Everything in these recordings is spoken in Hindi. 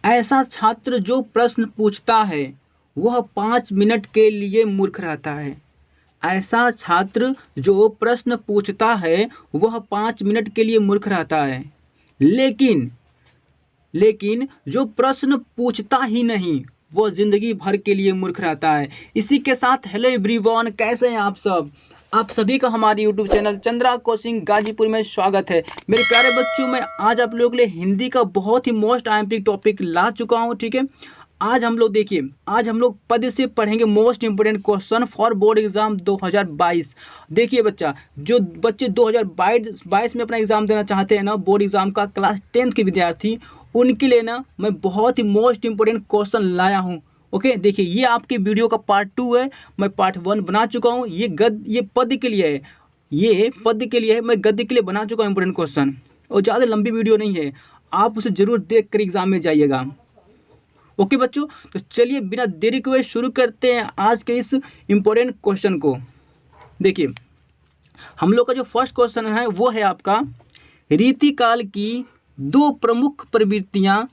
ऐसा छात्र जो प्रश्न पूछता है वह 5 मिनट के लिए मूर्ख रहता है। ऐसा छात्र जो प्रश्न पूछता है वह 5 मिनट के लिए मूर्ख रहता है, लेकिन लेकिन जो प्रश्न पूछता ही नहीं वो जिंदगी भर के लिए मूर्ख रहता है। इसी के साथ हेलो एवरीवन, कैसे हैं आप सब। आप सभी का हमारे YouTube channel Chandra coaching Ghazipur में स्वागत है। मेरे प्यारे बच्चों, मैं आज आप लोगों के लिए हिंदी का बहुत ही मोस्ट आइम्पिक टॉपिक ला चुका हूं। ठीक है, आज हम लोग देखिए, आज हम लोग पद से पढ़ेंगे most important question for board exam 2022। देखिए बच्चा, जो बच्चे 2022 में अपना एग्जाम देना चाहते हैं ना, बोर्ड एग्जाम का, क्लास 10th के विद्यार्थी, उनके लिए ना मैं बहुत ही मोस्ट इंपोर्टेंट क्वेश्चन लाया हूँ। ओके, देखिए ये आपकी वीडियो का पार्ट 2 है, मैं पार्ट 1 बना चुका हूँ। ये पद के लिए है, ये पद के लिए है, मैं गद्य के लिए बना चुका हूँ इंपोर्टेंट क्वेश्चन, और ज़्यादा लंबी वीडियो नहीं है, आप उसे ज़रूर देख कर एग्जाम में जाइएगा। ओके बच्चों, तो चलिए बिना देरी के हुए शुरू करते हैं आज के इस इम्पोर्टेंट क्वेश्चन को। देखिए, हम लोग का जो फर्स्ट क्वेश्चन है वो है आपका, रीतिकाल की दो प्रमुख प्रवृत्तियां,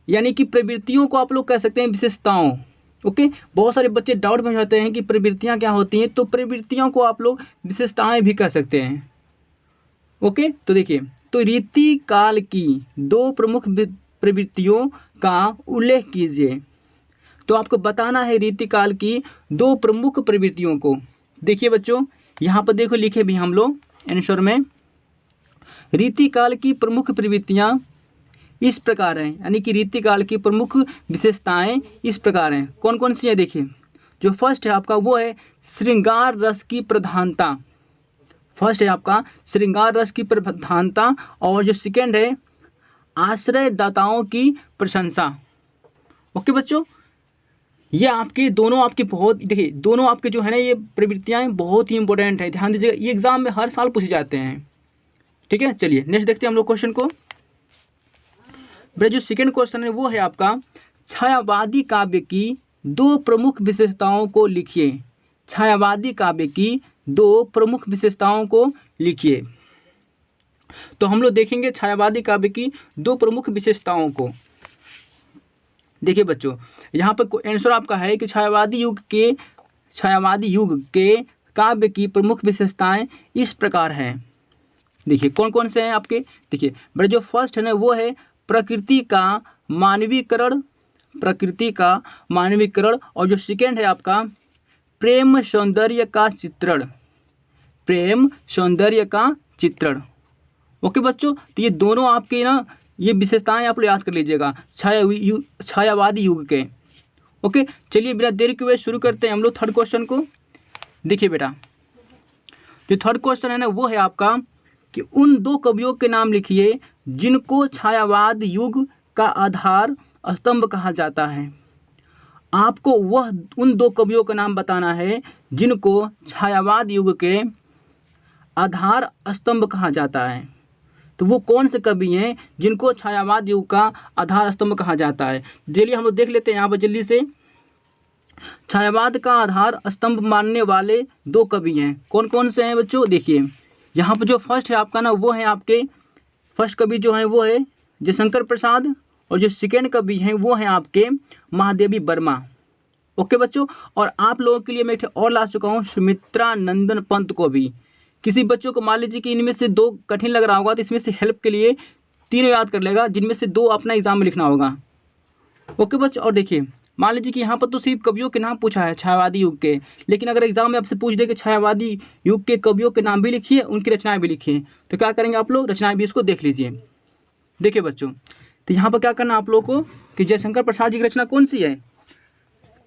यानी कि प्रवृत्तियों को आप लोग कह सकते हैं विशेषताओं। ओके, बहुत सारे बच्चे डाउट में जाते हैं कि प्रवृत्तियां क्या होती हैं, तो प्रवृत्तियों को आप लोग विशेषताएं भी कह सकते हैं। ओके, तो देखिए, तो रीतिकाल की दो प्रमुख प्रवृत्तियों का उल्लेख कीजिए। तो आपको बताना है रीतिकाल की दो प्रमुख प्रवृत्तियों को। देखिए बच्चों, यहाँ पर देखो लिखे भी हम लोग आंसर में, रीतिकाल की प्रमुख प्रवृत्तियाँ इस प्रकार हैं, यानी कि रीतिकाल की प्रमुख विशेषताएं इस प्रकार हैं। कौन कौन सी है देखिए, जो फर्स्ट है आपका वो है श्रृंगार रस की प्रधानता। फर्स्ट है आपका श्रृंगार रस की प्रधानता, और जो सेकेंड है आश्रयदाताओं की प्रशंसा। ओके बच्चों, ये आपके दोनों आपके बहुत, देखिए दोनों आपके जो है ना ये प्रवृत्तियाँ बहुत ही इंपॉर्टेंट है, ध्यान दीजिएगा, ये एग्जाम में हर साल पूछे जाते हैं। ठीक है, चलिए नेक्स्ट देखते हैं हम लोग क्वेश्चन को। मेरा जो सेकेंड क्वेश्चन है वो है आपका, छायावादी काव्य की दो प्रमुख विशेषताओं को लिखिए। छायावादी काव्य की दो प्रमुख विशेषताओं को लिखिए। तो हम लोग देखेंगे छायावादी काव्य की दो प्रमुख विशेषताओं को। देखिए बच्चों, यहाँ पर आंसर आपका है कि छायावादी युग के काव्य की प्रमुख विशेषताएं इस प्रकार हैं। देखिए कौन कौन से हैं आपके, देखिए मेरा जो फर्स्ट है ना वो है प्रकृति का मानवीकरण, प्रकृति का मानवीकरण, और जो सेकेंड है आपका प्रेम सौंदर्य का चित्रण, प्रेम सौंदर्य का चित्रण। ओके बच्चों, तो ये दोनों आपके ना ये विशेषताएं आप लोग याद कर लीजिएगा छायावादी युग के। ओके, चलिए बिना देरी के हुए शुरू करते हैं हम लोग थर्ड क्वेश्चन को। देखिए बेटा, जो थर्ड क्वेश्चन है ना वो है आपका कि उन दो कवियों के नाम लिखिए जिनको छायावाद युग का आधार स्तंभ कहा जाता है। आपको वह उन दो कवियों का नाम बताना है जिनको छायावाद युग के आधार स्तंभ कहा जाता है। तो वो कौन से कवि हैं जिनको छायावाद युग का आधार स्तंभ कहा जाता है। चलिए हम लोग देख लेते हैं यहाँ पर जल्दी से। छायावाद का आधार स्तंभ मानने वाले दो कवि हैं, कौन कौन से हैं बच्चों। देखिए यहाँ पर जो फर्स्ट है आपका ना वो है आपके, फर्स्ट कवि जो है वो है जयशंकर प्रसाद, और जो सेकेंड कवि हैं वो हैं आपके महादेवी वर्मा। ओके बच्चों, और आप लोगों के लिए मैं और ला चुका हूँ सुमित्रा नंदन पंत को भी। किसी बच्चों को मान लीजिए कि इनमें से दो कठिन लग रहा होगा तो इसमें से हेल्प के लिए तीनों याद कर लेगा, जिनमें से दो अपना एग्जाम में लिखना होगा। ओके बच्चों, और देखिए मान लीजिए कि यहाँ पर तो सिर्फ कवियों के नाम पूछा है छायावादी युग के, लेकिन अगर एग्जाम में आपसे पूछ दे कि छायावादी युग के कवियों के नाम भी लिखिए, उनकी रचनाएं भी लिखिए, तो क्या करेंगे आप लोग, रचनाएं भी इसको देख लीजिए। देखिए बच्चों, तो यहाँ पर क्या करना आप लोग को कि जयशंकर प्रसाद जी की रचना कौन सी है,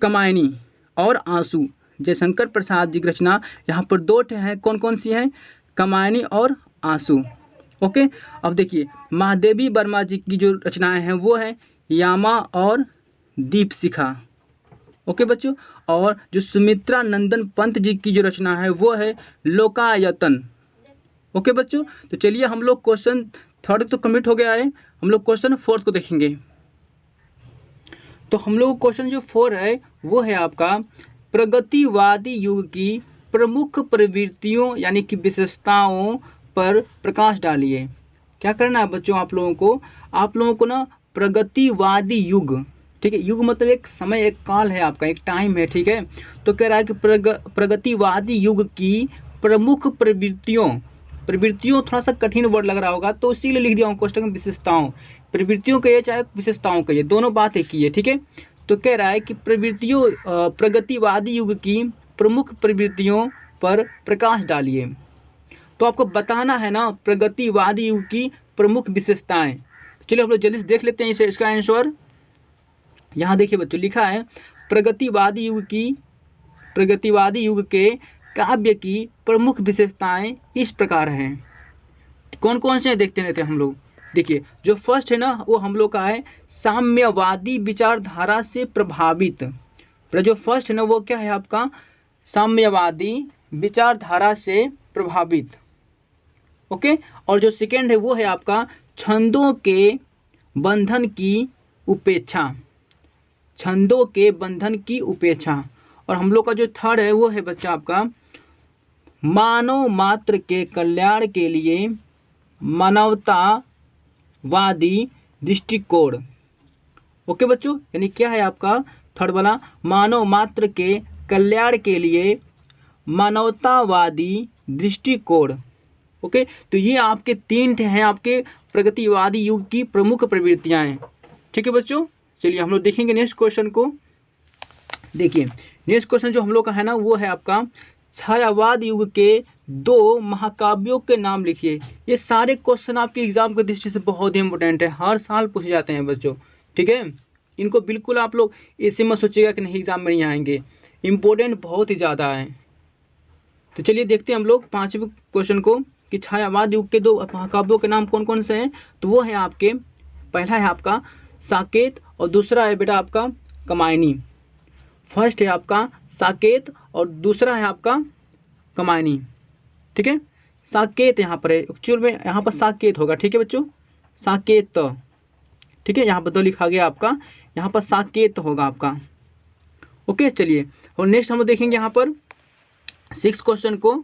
कमायनी और आंसू। जयशंकर प्रसाद जी की रचना यहाँ पर दो हैं, कौन कौन सी हैं, कमायनी और आंसू। ओके, अब देखिए महादेवी वर्मा जी की जो रचनाएं हैं वो है यामा और दीपशिखा। ओके बच्चों, और जो सुमित्रा नंदन पंत जी की जो रचना है वो है लोकायतन। ओके बच्चों, तो चलिए हम लोग क्वेश्चन थर्ड तो कम्प्लीट हो गया है, हम लोग क्वेश्चन फोर्थ को देखेंगे। तो हम लोग क्वेश्चन जो 4 है वो है आपका, प्रगतिवादी युग की प्रमुख प्रवृत्तियों यानी कि विशेषताओं पर प्रकाश डालिए। क्या करना है बच्चों, आप लोगों को ना प्रगतिवादी युग, ठीक है, युग मतलब एक समय, एक काल है आपका, एक टाइम है, ठीक है। तो कह रहा है कि प्रगतिवादी युग की प्रमुख प्रवृत्तियों थोड़ा सा कठिन वर्ड लग रहा होगा तो इसीलिए लिख दिया हूँ क्वेश्चन में विशेषताओं। प्रवृत्तियों कहिए चाहे विशेषताओं कहिए, दोनों बात एक ही है, ठीक है। तो कह रहा है कि प्रगतिवादी युग की प्रमुख प्रवृत्तियों पर प्रकाश डालिए। तो आपको बताना है ना प्रगतिवादी युग की प्रमुख विशेषताएं। चलिए हम लोग जल्दी से देख लेते हैं इसका आंसर। यहाँ देखिए बच्चों, लिखा है प्रगतिवादी युग के काव्य की प्रमुख विशेषताएं इस प्रकार हैं। कौन कौन से देखते रहते हैं हम लोग। देखिए जो फर्स्ट है ना वो हम लोग का है साम्यवादी विचारधारा से प्रभावित। जो फर्स्ट है ना वो क्या है आपका, साम्यवादी विचारधारा से प्रभावित, ओके। और जो सेकेंड है वो है आपका छंदों के बंधन की उपेक्षा, छंदों के बंधन की उपेक्षा। और हम लोग का जो थर्ड है वो है बच्चा आपका मानव मात्र के कल्याण के लिए मानवतावादी दृष्टिकोण, ओके बच्चों। यानी क्या है आपका थर्ड वाला, मानव मात्र के कल्याण के लिए मानवतावादी दृष्टिकोण, ओके। तो ये आपके तीन हैं आपके प्रगतिवादी युग की प्रमुख प्रवृत्तियां हैं, ठीक है बच्चों। चलिए हम लोग देखेंगे नेक्स्ट क्वेश्चन को। देखिए नेक्स्ट क्वेश्चन जो हम लोग का है ना वो है आपका छायावाद युग के 2 महाकाव्यों के नाम लिखिए। ये सारे क्वेश्चन आपके एग्जाम की दृष्टि से बहुत ही इंपॉर्टेंट है, हर साल पूछे जाते हैं बच्चों, ठीक है। इनको बिल्कुल आप लोग ऐसे मत सोचिएगा कि नहीं एग्जाम में नहीं आएंगे, इम्पोर्टेंट बहुत ही ज़्यादा है। तो चलिए देखते हैं हम लोग 5वें क्वेश्चन को कि छायावाद युग के 2 महाकाव्यों के नाम कौन कौन से हैं। तो वो है आपके, पहला है आपका साकेत और दूसरा है बेटा आपका कमायनी। फर्स्ट है आपका साकेत और दूसरा है आपका कमायनी, ठीक है। साकेत यहाँ पर है, एक्चुअल में यहाँ पर साकेत होगा, ठीक है बच्चों, साकेत, ठीक है। यहाँ पर 2 लिखा गया आपका, यहाँ पर साकेत होगा आपका, ओके। चलिए और नेक्स्ट हम लोग देखेंगे यहाँ पर 6 क्वेश्चन को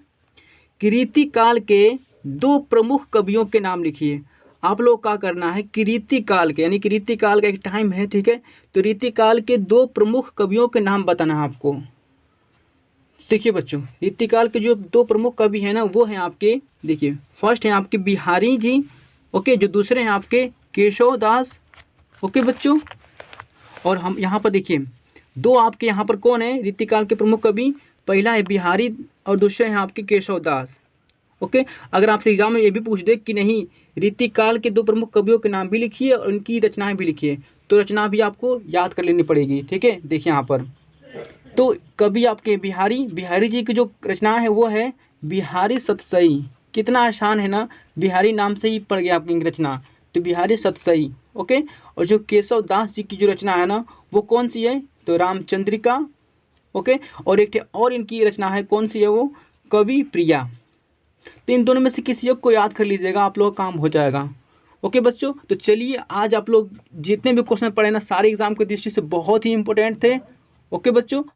कि रीतिकाल के 2 प्रमुख कवियों के नाम लिखिए। आप लोग क्या करना है कि रीतिकाल के, यानी कि रीतिकाल का एक टाइम है, ठीक है। तो रीतिकाल के 2 प्रमुख कवियों के नाम बताना है आपको। देखिए बच्चों रीतिकाल के जो 2 प्रमुख कवि हैं ना वो हैं आपके, देखिए फर्स्ट हैं आपके बिहारी जी, ओके। जो दूसरे हैं आपके केशव दास, ओके बच्चों। और हम यहाँ पर देखिए 2 आपके यहाँ पर कौन है रीतिकाल के प्रमुख कवि, पहला है बिहारी और दूसरे हैं आपके केशव दास, ओके। अगर आपसे एग्जाम में ये भी पूछ दे कि नहीं रीतिकाल के 2 प्रमुख कवियों के नाम भी लिखिए और उनकी रचनाएं भी लिखिए, तो रचना भी आपको याद कर लेनी पड़ेगी, ठीक है। देखिए यहाँ पर तो कवि आपके बिहारी जी की जो रचना है वो है बिहारी सतसई। कितना आसान है ना, बिहारी नाम से ही पड़ गया आपकी रचना, तो बिहारी सतसई, ओके। और जो केशव दास जी की जो रचना है ना वो कौन सी है, तो रामचंद्रिका, ओके। और एक और इनकी रचना है, कौन सी है वो, कवि प्रिया। तो इन दोनों में से किसी एक को याद कर लीजिएगा, आप लोग का काम हो जाएगा, ओके बच्चों। तो चलिए आज आप लोग जितने भी क्वेश्चन पढ़े ना सारे एग्जाम की दृष्टि से बहुत ही इंपॉर्टेंट थे, ओके बच्चों।